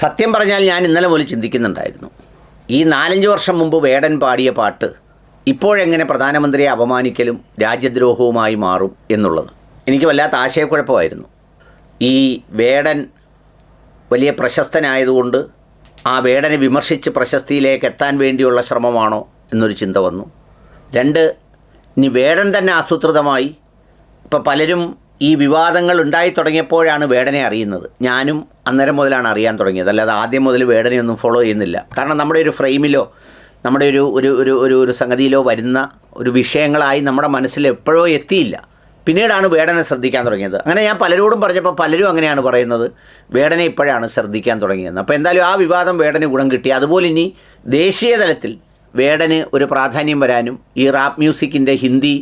സത്യം പറഞ്ഞാൽ ഞാൻ ഇന്നലെ മുതൽ ചിന്തിക്കുന്നുണ്ടായിരുന്നു, ഈ 4-5 വർഷം മുമ്പ് വേടൻ പാടിയ പാട്ട് ഇപ്പോഴെങ്ങനെ പ്രധാനമന്ത്രിയെ അപമാനിക്കലും രാജ്യദ്രോഹവുമായി മാറും എന്നുള്ളത് എനിക്ക് വല്ലാത്ത ആശയക്കുഴപ്പമായിരുന്നു. ഈ വേടൻ വലിയ പ്രശസ്തനായതുകൊണ്ട് ആ വേടനെ വിമർശിച്ച് പ്രശസ്തിയിലേക്ക് എത്താൻ വേണ്ടിയുള്ള ശ്രമമാണോ എന്നൊരു ചിന്ത വന്നു. 2, ഇനി വേടൻ തന്നെ ആസൂത്രിതമായി, ഇപ്പോൾ പലരും ഈ വിവാദങ്ങൾ ഉണ്ടായി തുടങ്ങിയപ്പോഴാണ് വേടനെ അറിയുന്നത്. ഞാനും അന്നേരം മുതലാണ് അറിയാൻ തുടങ്ങിയത്, അല്ലാതെ ആദ്യം മുതൽ വേടനെയൊന്നും ഫോളോ ചെയ്യുന്നില്ല. കാരണം നമ്മുടെ ഒരു ഫ്രെയിമിലോ നമ്മുടെ ഒരു സംഗതിയിലോ വരുന്ന ഒരു വിഷയങ്ങളായി നമ്മുടെ മനസ്സിൽ എപ്പോഴോ എത്തിയില്ല. പിന്നീടാണ് വേടനെ ശ്രദ്ധിക്കാൻ തുടങ്ങിയത്. അങ്ങനെ ഞാൻ പലരോടും പറഞ്ഞപ്പോൾ പലരും അങ്ങനെയാണ് പറയുന്നത്, വേടനെ ഇപ്പോഴാണ് ശ്രദ്ധിക്കാൻ തുടങ്ങിയത്. അപ്പോൾ എന്തായാലും ആ വിവാദം വേടന് ഗുണം കിട്ടി. അതുപോലെ ഇനി ദേശീയ തലത്തിൽ വേടന് ഒരു പ്രാധാന്യം വരാനും ഈ റാപ്പ് മ്യൂസിക്കിൻ്റെ ഹിന്ദി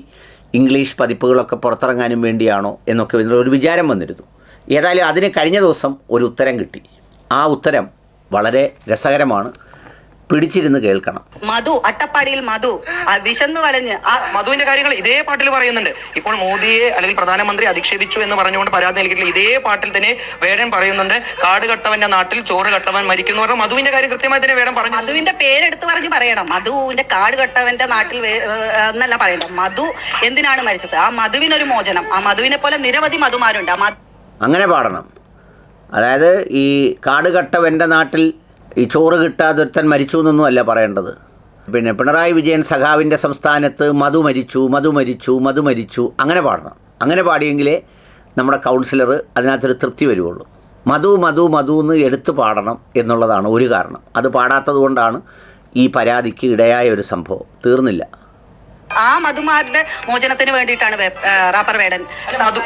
ഇംഗ്ലീഷ് പതിപ്പുകളൊക്കെ പുറത്തിറങ്ങാനും വേണ്ടിയാണോ എന്നൊക്കെ ഒരു വിചാരം വന്നിരുന്നു. ഏതായാലും അതിന് കഴിഞ്ഞ ദിവസം ഒരു ഉത്തരം കിട്ടി. ആ ഉത്തരം വളരെ രസകരമാണ്, പിടിച്ചിരുന്ന് കേൾക്കണം. മധു അട്ടപ്പാടിയിൽ മധു വിശന്നു വലഞ്ഞ് മധുവിന്റെ കാര്യങ്ങൾ ഇതേ പാട്ടിൽ പറയുന്നുണ്ട്. ഇപ്പോൾ മോദിയെ അല്ലെങ്കിൽ പ്രധാനമന്ത്രി അധിക്ഷേപിച്ചു എന്ന് പറഞ്ഞുകൊണ്ട് പരാതി നൽകിയിട്ടില്ല. ഇതേ പാട്ടിൽ തന്നെ വേടൻ പറയുന്നുണ്ട്, കാട് കട്ടവന്റെ നാട്ടിൽ ചോറ് കട്ടവൻ മരിക്കുന്നു പറഞ്ഞാൽ മധുവിന്റെ കാര്യം കൃത്യമായി തന്നെ വേടൻ പറഞ്ഞു. മധുവിന്റെ പേരെടുത്ത് പറഞ്ഞ് പറയണം. മധുവിന്റെ കാട് കട്ടവന്റെ നാട്ടിൽ എന്നല്ല പറയണം. മധു എന്തിനാണ് മരിച്ചത്? ആ മധുവിനൊരു മോചനം. ആ മധുവിനെ പോലെ നിരവധി മധുമാരുണ്ട്. അങ്ങനെ പാടണം. അതായത് ഈ കാട് കട്ടവന്റെ നാട്ടിൽ ഈ ചോറ് കിട്ടാതൊരുത്തൻ മരിച്ചു എന്നൊന്നും അല്ല പറയേണ്ടത്. പിന്നെ പിണറായി വിജയൻ സഖാവിൻ്റെ സംസ്ഥാനത്ത് മധു മരിച്ചു, മധു മരിച്ചു, മധു മരിച്ചു, അങ്ങനെ പാടണം. അങ്ങനെ പാടിയെങ്കിലേ നമ്മുടെ കൗൺസിലർ അതിനകത്തൊരു തൃപ്തി വരുവുള്ളൂ. മധു മധു മധു എന്ന് എടുത്ത് പാടണം എന്നുള്ളതാണ് ഒരു കാരണം. അത് പാടാത്തത് കൊണ്ടാണ് ഈ പരാതിക്ക് ഇടയായ ഒരു സംഭവം. തീർന്നില്ല. ആ മധുമാരുടെ മോചനത്തിന് വേണ്ടിയിട്ടാണ് റാപ്പർ വേടൻ.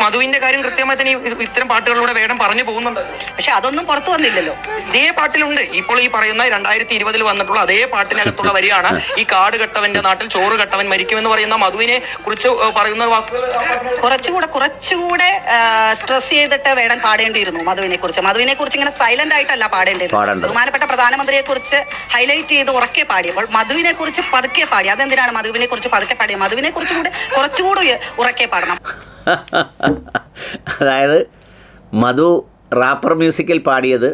മധുവിന്റെ കാര്യം കൃത്യമായി തന്നെ ഇത്തരം പാട്ടുകളിലൂടെ വേടൻ പറഞ്ഞു പോകുന്നുണ്ട്. പക്ഷെ അതൊന്നും പുറത്തു വന്നില്ലല്ലോ. ഇതേ പാട്ടിലുണ്ട്. ഇപ്പോൾ ഈ പറയുന്ന 2020 വന്നിട്ടുള്ള അതേ പാട്ടിനകത്തുള്ള വരിയാണ് ഈ കാട് കട്ടവന്റെ നാട്ടിൽ ചോറ് കട്ടവൻ മരിക്കുമെന്ന് പറയുന്ന മധുവിനെ കുറിച്ച് പറയുന്ന വാക്കുകൾ കുറച്ചുകൂടെ സ്ട്രെസ് ചെയ്തിട്ട് വേടൻ പാടേണ്ടിയിരുന്നു മധുവിനെ കുറിച്ച് ഇങ്ങനെ സൈലന്റ് ആയിട്ടല്ല പാടേണ്ടിയിരുന്നത്. ബഹുമാനപ്പെട്ട പ്രധാനമന്ത്രിയെ കുറിച്ച് ഹൈലൈറ്റ് ചെയ്ത് ഉറക്കെ പാടിയപ്പോൾ മധുവിനെ കുറിച്ച് പതുക്കെ പാടി. അതെന്തിനാണ് മധുവിനെ കുറിച്ച് പതുക്കെ പാടിയത്? മധുവിനെ കുറിച്ചും കുറച്ചുകൂടി ഉറക്കെ പാടണം. അതായത് മധു റാപ്പർ മ്യൂസിക്കിൽ പാടിയത്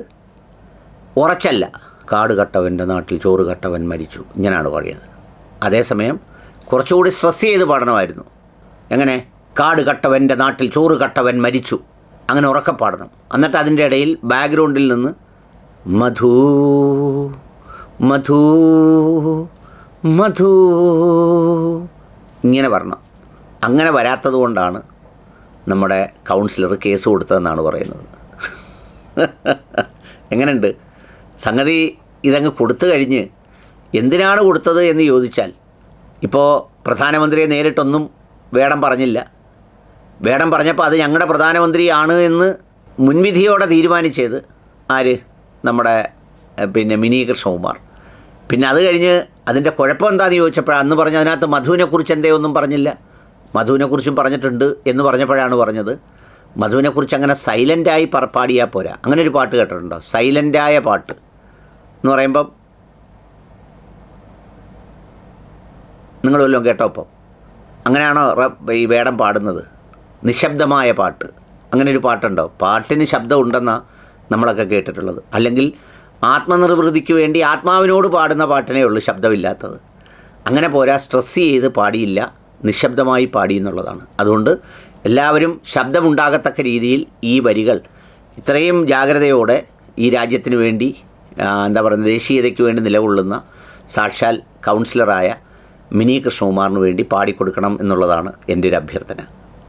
ഉറച്ചല്ല, കാട് കട്ടവൻ്റെ നാട്ടിൽ ചോറ് കട്ടവൻ മരിച്ചു, ഇങ്ങനെയാണ് പാടിയത്. അതേസമയം കുറച്ചുകൂടി സ്ട്രെസ് ചെയ്ത് പാടണമായിരുന്നു. എങ്ങനെ? കാട് കട്ടവൻ്റെ നാട്ടിൽ ചോറ് കട്ടവൻ മരിച്ചു, അങ്ങനെ ഉറക്കെ പാടണം. എന്നിട്ട് അതിൻ്റെ ഇടയിൽ ബാക്ക്ഗ്രൗണ്ടിൽ നിന്ന് മധു മധു മധു ഇങ്ങനെ വരണം. അങ്ങനെ വരാത്തത് കൊണ്ടാണ് നമ്മുടെ കൗൺസിലർ കേസ് കൊടുത്തതെന്നാണ് പറയുന്നത്. എങ്ങനെയുണ്ട് സംഗതി? ഇതങ്ങ് കൊടുത്തു കഴിഞ്ഞ് എന്തിനാണ് കൊടുത്തത് എന്ന് ചോദിച്ചാൽ, ഇപ്പോൾ പ്രധാനമന്ത്രിയെ നേരിട്ടൊന്നും വേടൻ പറഞ്ഞില്ല. വേടൻ പറഞ്ഞപ്പോൾ അത് ഞങ്ങളുടെ പ്രധാനമന്ത്രിയാണ് എന്ന് മുൻവിധിയോടെ തീരുമാനിച്ചത് ആര്? നമ്മുടെ മിനി കൃഷ്ണകുമാർ. പിന്നെ അത് കഴിഞ്ഞ് അതിൻ്റെ കുഴപ്പം എന്താണെന്ന് ചോദിച്ചപ്പോഴാണ് അന്ന് പറഞ്ഞത് അതിനകത്ത് മധുവിനെക്കുറിച്ച് എന്തേ ഒന്നും പറഞ്ഞില്ല. മധുവിനെക്കുറിച്ചും പറഞ്ഞിട്ടുണ്ട് എന്ന് പറഞ്ഞപ്പോഴാണ് പറഞ്ഞത്. മധുവിനെക്കുറിച്ച് അങ്ങനെ സൈലൻ്റായി പാടിയാൽ പോരാ. അങ്ങനെ ഒരു പാട്ട് കേട്ടിട്ടുണ്ടോ? സൈലൻ്റായ പാട്ട് എന്ന് പറയുമ്പം നിങ്ങൾ വല്ലതും കേട്ടോ? അപ്പം അങ്ങനെയാണോ ഈ വേടൻ പാടുന്നത്? നിശബ്ദമായ പാട്ട്, അങ്ങനെ ഒരു പാട്ടുണ്ടോ? പാട്ടിന് ശബ്ദം ഉണ്ടെന്നാണ് നമ്മളൊക്കെ കേട്ടിട്ടുള്ളത്. അല്ലെങ്കിൽ ആത്മനിർവൃതിക്ക് വേണ്ടി ആത്മാവിനോട് പാടുന്ന പാട്ടിനേ ഉള്ളൂ ശബ്ദമില്ലാത്തത്. അങ്ങനെ പോരാ, സ്ട്രെസ് ചെയ്ത് പാടിയില്ല, നിശബ്ദമായി പാടി എന്നുള്ളതാണ്. അതുകൊണ്ട് എല്ലാവരും ശബ്ദമുണ്ടാകത്തക്ക രീതിയിൽ ഈ വരികൾ ഇത്രയും ജാഗ്രതയോടെ ഈ രാജ്യത്തിന് വേണ്ടി ദേശീയതയ്ക്ക് വേണ്ടി നിലകൊള്ളുന്ന സാക്ഷാൽ കൗൺസിലറായ മിനി കൃഷ്ണകുമാറിന് വേണ്ടി പാടിക്കൊടുക്കണം എന്നുള്ളതാണ് എൻ്റെ ഒരു അഭ്യർത്ഥന.